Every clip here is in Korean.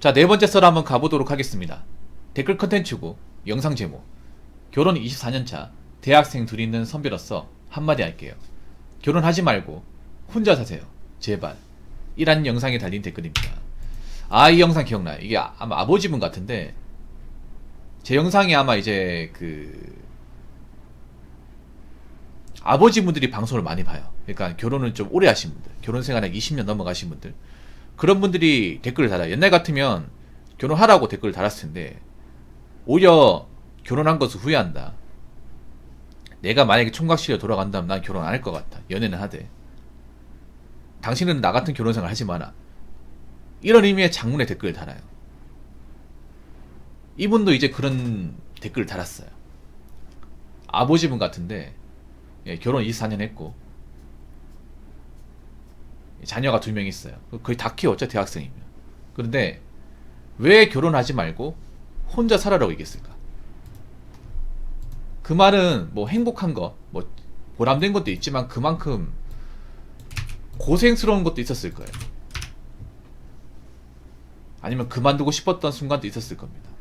자, 네 번째 썰 한번 가보도록 하겠습니다. 댓글 컨텐츠고 영상 제목: 결혼 24년차 대학생 둘이 있는 선배로서 한마디 할게요. 결혼하지 말고 혼자 사세요. 제발. 이란 영상에 달린 댓글입니다. 아, 이 영상 기억나요. 이게 아마 아버지분 같은데, 제 영상이 아마 이제 아버지분들이 방송을 많이 봐요. 그러니까 결혼을 좀 오래 하신 분들, 결혼 생활 한 20년 넘어가신 분들, 그런 분들이 댓글을 달아요. 옛날 같으면 결혼하라고 댓글을 달았을 텐데, 오히려 결혼한 것을 후회한다. 내가 만약에 총각시절 돌아간다면 난 결혼 안 할 것 같다. 연애는 하되. 당신은 나 같은 결혼 생활 하지 마라. 이런 의미의 장문의 댓글을 달아요. 이분도 이제 그런 댓글을 달았어요. 아버지분 같은데, 예, 결혼 24년 했고 자녀가 2명 있어요. 거의 다 키웠죠, 대학생이면. 그런데 왜 결혼하지 말고 혼자 살아라고 얘기했을까? 그 말은 뭐 행복한 거, 뭐 보람된 것도 있지만 그만큼 고생스러운 것도 있었을 거예요. 아니면 그만두고 싶었던 순간도 있었을 겁니다.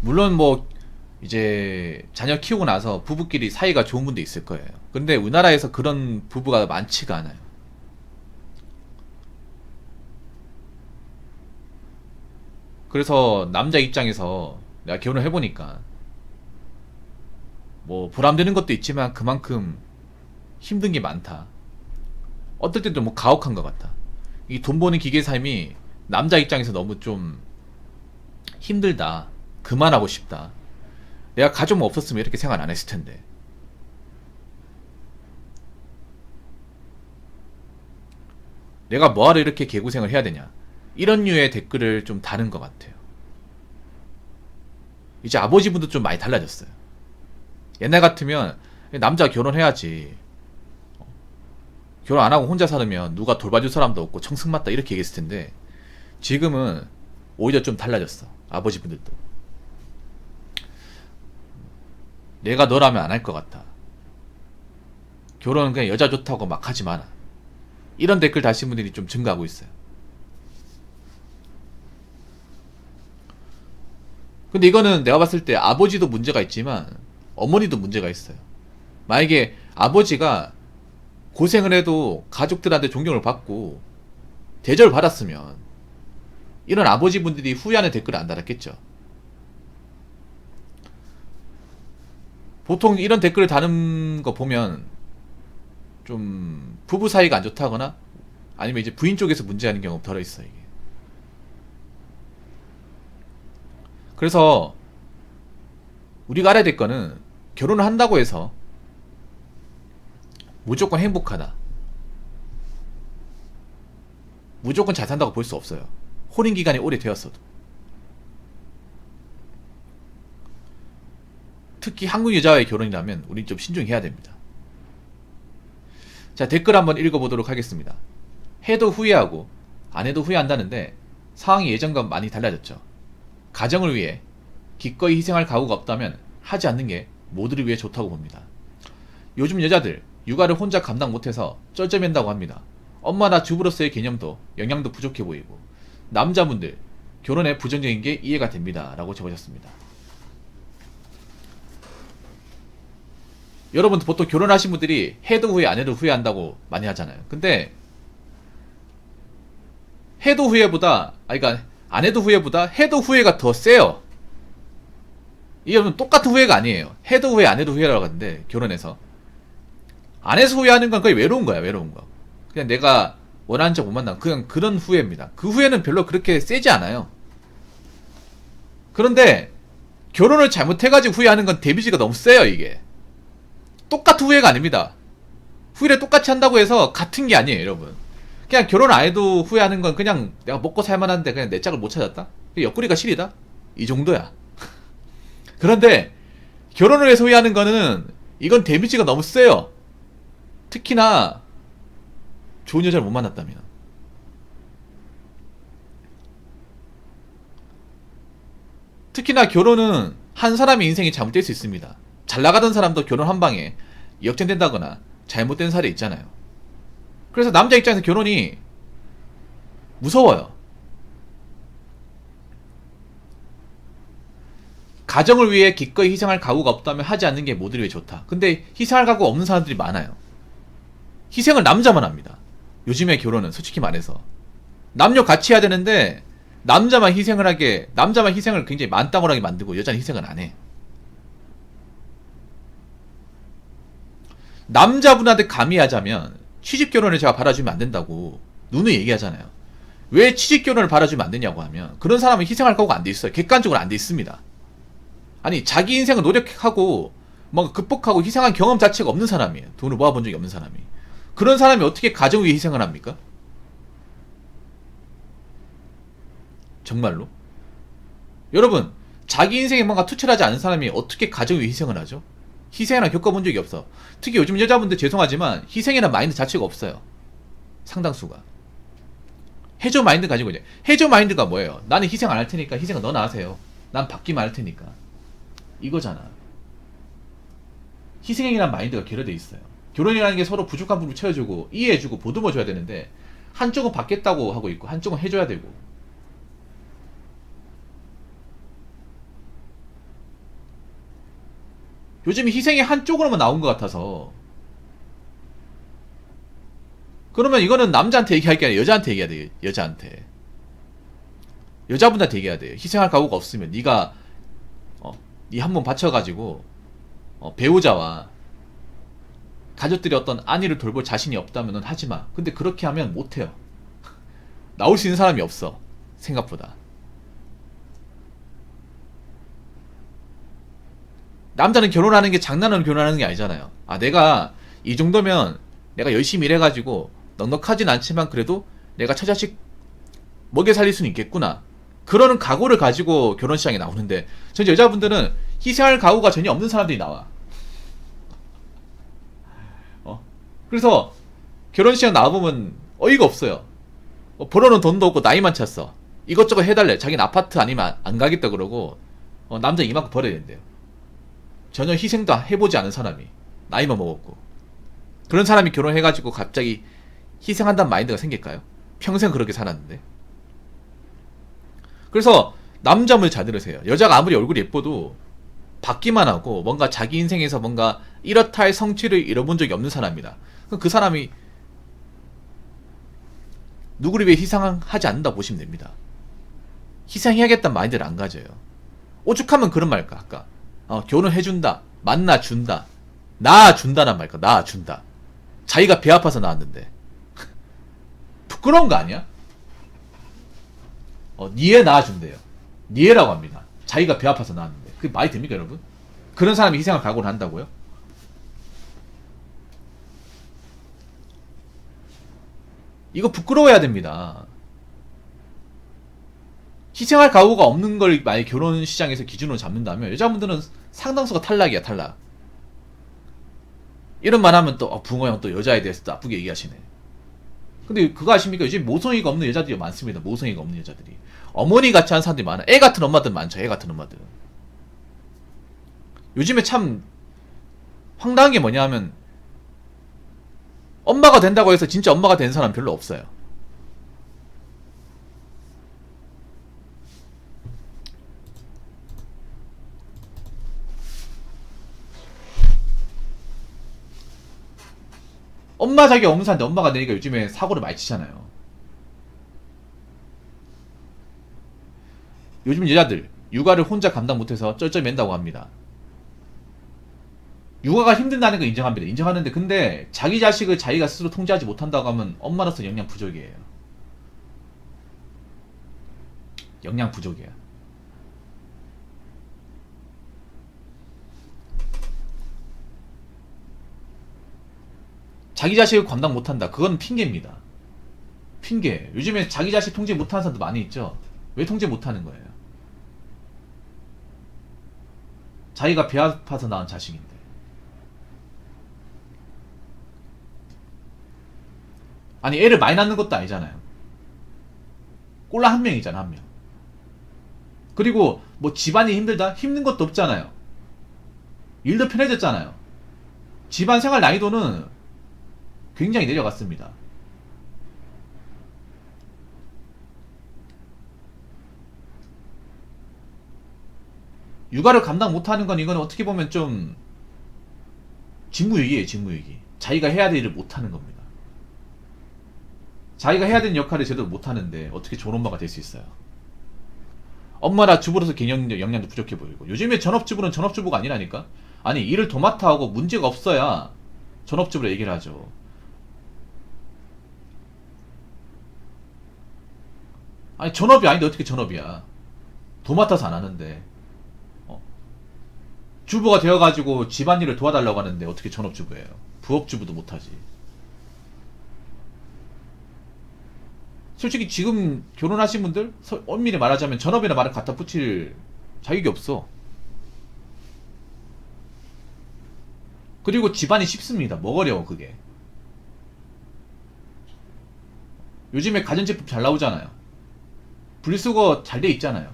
물론 뭐 이제 자녀 키우고 나서 부부끼리 사이가 좋은 분도 있을 거예요. 근데 우리나라에서 그런 부부가 많지가 않아요. 그래서 남자 입장에서 내가 결혼을 해보니까 뭐 보람되는 것도 있지만 그만큼 힘든 게 많다. 어떨 때도 뭐 가혹한 것 같다. 이 돈 버는 기계 삶이 남자 입장에서 너무 좀 힘들다. 그만하고 싶다. 내가 가족 없었으면 이렇게 생활 안 했을 텐데. 내가 뭐하러 이렇게 개고생을 해야 되냐. 이런 류의 댓글을 좀 다는 것 같아요. 이제 아버지분도 좀 많이 달라졌어요. 옛날 같으면 남자 결혼해야지, 결혼 안 하고 혼자 살면 누가 돌봐줄 사람도 없고 청승맞다 이렇게 얘기했을 텐데, 지금은 오히려 좀 달라졌어. 아버지분들도. 내가 너라면 안 할 것 같아. 결혼은 그냥 여자 좋다고 막 하지 마라. 이런 댓글 다신 분들이 좀 증가하고 있어요. 근데 이거는 내가 봤을 때 아버지도 문제가 있지만 어머니도 문제가 있어요. 만약에 아버지가 고생을 해도 가족들한테 존경을 받고 대접을 받았으면 이런 아버지분들이 후회하는 댓글을 안 달았겠죠. 보통 이런 댓글을 다는 거 보면 좀 부부 사이가 안 좋다거나 아니면 이제 부인 쪽에서 문제하는 경우가 덜어 있어요, 이게. 그래서 우리가 알아야 될 거는, 결혼을 한다고 해서 무조건 행복하다, 무조건 잘 산다고 볼 수 없어요. 혼인 기간이 오래 되었어도. 특히 한국 여자와의 결혼이라면 우린 좀 신중해야 됩니다. 자, 댓글 한번 읽어보도록 하겠습니다. 해도 후회하고 안 해도 후회한다는데 상황이 예전과 많이 달라졌죠. 가정을 위해 기꺼이 희생할 각오가 없다면 하지 않는 게 모두를 위해 좋다고 봅니다. 요즘 여자들 육아를 혼자 감당 못해서 쩔쩔맨다고 합니다. 엄마나 주부로서의 개념도 영향도 부족해 보이고, 남자분들 결혼에 부정적인 게 이해가 됩니다. 라고 적으셨습니다. 여러분, 보통 결혼하신 분들이 해도 후회 안 해도 후회한다고 많이 하잖아요. 근데 해도 후회보다, 그러니까 안 해도 후회보다 해도 후회가 더 세요. 이게 똑같은 후회가 아니에요. 해도 후회 안 해도 후회라고 하는데, 결혼해서 안 해서 후회하는 건 거의 외로운 거야. 외로운 거. 그냥 내가 원하는 척 못 만나, 그냥 그런 후회입니다. 그 후회는 별로 그렇게 세지 않아요. 그런데 결혼을 잘못해가지고 후회하는 건 데미지가 너무 세요. 이게 똑같은 후회가 아닙니다. 후회를 똑같이 한다고 해서 같은 게 아니에요, 여러분. 그냥 결혼 안 해도 후회하는 건 그냥 내가 먹고 살만한데 그냥 내 짝을 못 찾았다? 옆구리가 시리다? 이 정도야. 그런데 결혼을 해서 후회하는 거는, 이건 데미지가 너무 세요. 특히나 좋은 여자를 못 만났다면. 특히나 결혼은 한 사람의 인생이 잘못될 수 있습니다. 잘 나가던 사람도 결혼 한 방에 역전된다거나 잘못된 사례 있잖아요. 그래서 남자 입장에서 결혼이 무서워요. 가정을 위해 기꺼이 희생할 각오가 없다면 하지 않는 게 모두를 위해 좋다. 근데 희생할 각오가 없는 사람들이 많아요. 희생을 남자만 합니다. 요즘의 결혼은 솔직히 말해서 남녀 같이 해야 되는데 남자만 희생을 굉장히 만땅을하게 만들고 여자는 희생을 안 해. 남자분한테 감히 하자면 취직결혼을 제가 바라주면 안 된다고 누누이 얘기하잖아요. 왜 취직결혼을 바라주면 안 되냐고 하면 그런 사람은 희생할 각오가 안 돼 있어요. 객관적으로 안 돼 있습니다. 아니 자기 인생을 노력하고 뭔가 극복하고 희생한 경험 자체가 없는 사람이에요. 돈을 모아본 적이 없는 사람이. 그런 사람이 어떻게 가정 위해 희생을 합니까? 정말로? 여러분 자기 인생에 뭔가 투철하지 않은 사람이 어떻게 가정 위해 희생을 하죠? 희생이나 겪어본 적이 없어. 특히 요즘 여자분들 죄송하지만 희생이라는 마인드 자체가 없어요. 상당수가. 해줘 마인드 가지고 이제 해줘 마인드가 뭐예요? 나는 희생 안 할 테니까 희생은 너나 하세요. 난 받기만 할 테니까. 이거잖아. 희생이라는 마인드가 결여돼 있어요. 결혼이라는 게 서로 부족한 부분을 채워주고 이해해주고 보듬어줘야 되는데 한쪽은 받겠다고 하고 있고 한쪽은 해줘야 되고. 요즘 희생이 한쪽으로만 나온 것 같아서. 그러면 이거는 남자한테 얘기할 게 아니라 여자한테 얘기해야 돼요. 여자한테. 여자분한테 얘기해야 돼요. 희생할 각오가 없으면 네가 네 한 번 바쳐가지고 배우자와 가족들이 어떤 안위를 돌볼 자신이 없다면 하지마. 근데 그렇게 하면 못해요. 나올 수 있는 사람이 없어. 생각보다. 남자는 결혼하는 게 장난으로 결혼하는 게 아니잖아요. 아 내가 이 정도면 내가 열심히 일해가지고 넉넉하진 않지만 그래도 내가 처자식 먹여 살릴 수는 있겠구나. 그러는 각오를 가지고 결혼시장에 나오는데 전 여자분들은 희생할 각오가 전혀 없는 사람들이 나와. 그래서 결혼시장 나와보면 어이가 없어요. 벌어놓은 돈도 없고 나이만 찼어. 이것저것 해달래. 자기는 아파트 아니면 안 가겠다 그러고 남자 이만큼 벌어야 된대요. 전혀 희생도 해보지 않은 사람이 나이만 먹었고. 그런 사람이 결혼해가지고 갑자기 희생한다는 마인드가 생길까요? 평생 그렇게 살았는데. 그래서 남자물 잘 들으세요. 여자가 아무리 얼굴이 예뻐도 받기만 하고 뭔가 자기 인생에서 뭔가 이렇다 할 성취를 이뤄본 적이 없는 사람이다. 그럼 그 사람이 누구를 위해 희생하지 않는다 보시면 됩니다. 희생해야겠다는 마인드를 안 가져요. 오죽하면 그런 말까 아까 결혼해준다, 만나준다, 낳아준다란 말까. 낳아준다. 자기가 배 아파서 낳았는데 부끄러운 거 아니야? 니애 낳아준대요. 니애라고 합니다. 자기가 배 아파서 낳았는데 그게 말이 됩니까 여러분? 그런 사람이 희생을 각오를 한다고요? 이거 부끄러워야 됩니다. 희생할 각오가 없는 걸 만약 결혼 시장에서 기준으로 잡는다면 여자분들은 상당수가 탈락이야. 탈락. 이런 말 하면 또 붕어 형 또 여자에 대해서 또 나쁘게 얘기하시네. 근데 그거 아십니까? 요즘 모성애가 없는 여자들이 많습니다. 모성애가 없는 여자들이. 어머니 같이 하는 사람들이 많아. 애 같은 엄마들 많죠. 애 같은 엄마들. 요즘에 참 황당한 게 뭐냐 하면 엄마가 된다고 해서 진짜 엄마가 된 사람 별로 없어요. 엄마 자기 없는 사람인데 엄마가 되니까 요즘에 사고를 많이 치잖아요. 요즘 여자들 육아를 혼자 감당 못해서 쩔쩔맨다고 합니다. 육아가 힘든다는 거 인정합니다. 인정하는데 근데 자기 자식을 자기가 스스로 통제하지 못한다고 하면 엄마로서 역량 부족이에요. 역량 부족이야. 자기 자식을 감당 못한다. 그건 핑계입니다. 핑계. 요즘에 자기 자식 통제 못하는 사람도 많이 있죠. 왜 통제 못하는 거예요? 자기가 배 아파서 낳은 자식인데. 아니 애를 많이 낳는 것도 아니잖아요. 꼴라 한 명이잖아. 한 명. 그리고 뭐 집안이 힘들다? 힘든 것도 없잖아요. 일도 편해졌잖아요. 집안 생활 난이도는 굉장히 내려갔습니다. 육아를 감당 못하는 건 이건 어떻게 보면 좀 직무유기예요. 직무유기. 자기가 해야 될 일을 못하는 겁니다. 자기가 해야 되는 역할을 제대로 못하는데 어떻게 좋은 엄마가 될 수 있어요. 엄마나 주부로서 역량도 부족해 보이고, 요즘에 전업주부는 전업주부가 아니라니까. 아니, 일을 도맡아 하고 문제가 없어야 전업주부로 얘기를 하죠. 아니, 전업이 아닌데 어떻게 전업이야. 도맡아서 안 하는데. 어. 주부가 되어가지고 집안일을 도와달라고 하는데 어떻게 전업주부예요. 부업주부도 못하지. 솔직히 지금 결혼하신 분들 엄밀히 말하자면 전업이나 말을 갖다 붙일 자격이 없어. 그리고 집안이 쉽습니다. 뭐가 어려워 그게. 요즘에 가전제품 잘 나오잖아요. 분리수거 잘 돼 있잖아요.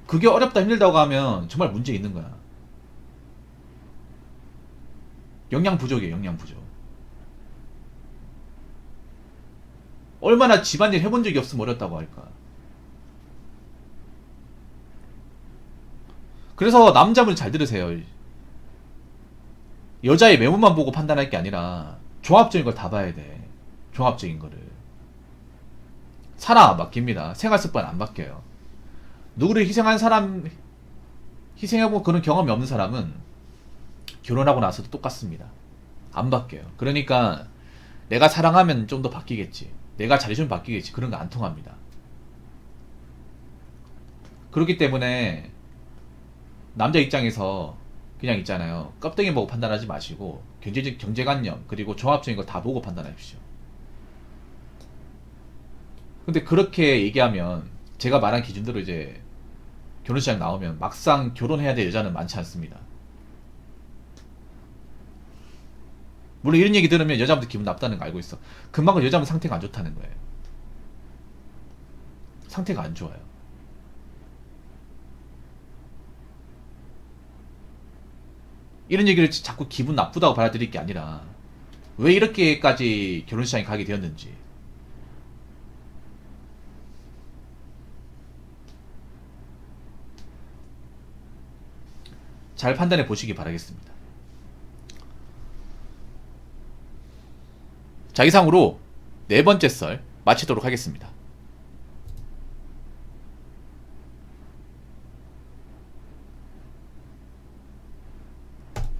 그게 어렵다 힘들다고 하면 정말 문제 있는 거야. 영양 부족이에요. 영양 부족. 얼마나 집안일 해본 적이 없으면 어렵다고 할까. 그래서 남자분 잘 들으세요. 여자의 외모만 보고 판단할 게 아니라 종합적인 걸 다 봐야 돼. 종합적인 거를. 사람 안 바뀝니다. 생활 습관 안 바뀌어요. 누구를 희생한 사람, 희생해보고 그런 경험이 없는 사람은 결혼하고 나서도 똑같습니다. 안 바뀌어요. 그러니까 내가 사랑하면 좀 더 바뀌겠지. 내가 잘해주면 바뀌겠지. 그런 거 안 통합니다. 그렇기 때문에 남자 입장에서 그냥 있잖아요. 껍데기 보고 판단하지 마시고 경제관념 그리고 종합적인 거 다 보고 판단하십시오. 근데 그렇게 얘기하면 제가 말한 기준대로 이제 결혼시장 나오면 막상 결혼해야 될 여자는 많지 않습니다. 물론 이런 얘기 들으면 여자분들 기분 나쁘다는 거 알고 있어. 금방 여자분 상태가 안 좋다는 거예요. 상태가 안 좋아요. 이런 얘기를 자꾸 기분 나쁘다고 받아들일 게 아니라 왜 이렇게까지 결혼시장에 가게 되었는지 잘 판단해 보시기 바라겠습니다. 자, 이상으로 네 번째 썰 마치도록 하겠습니다.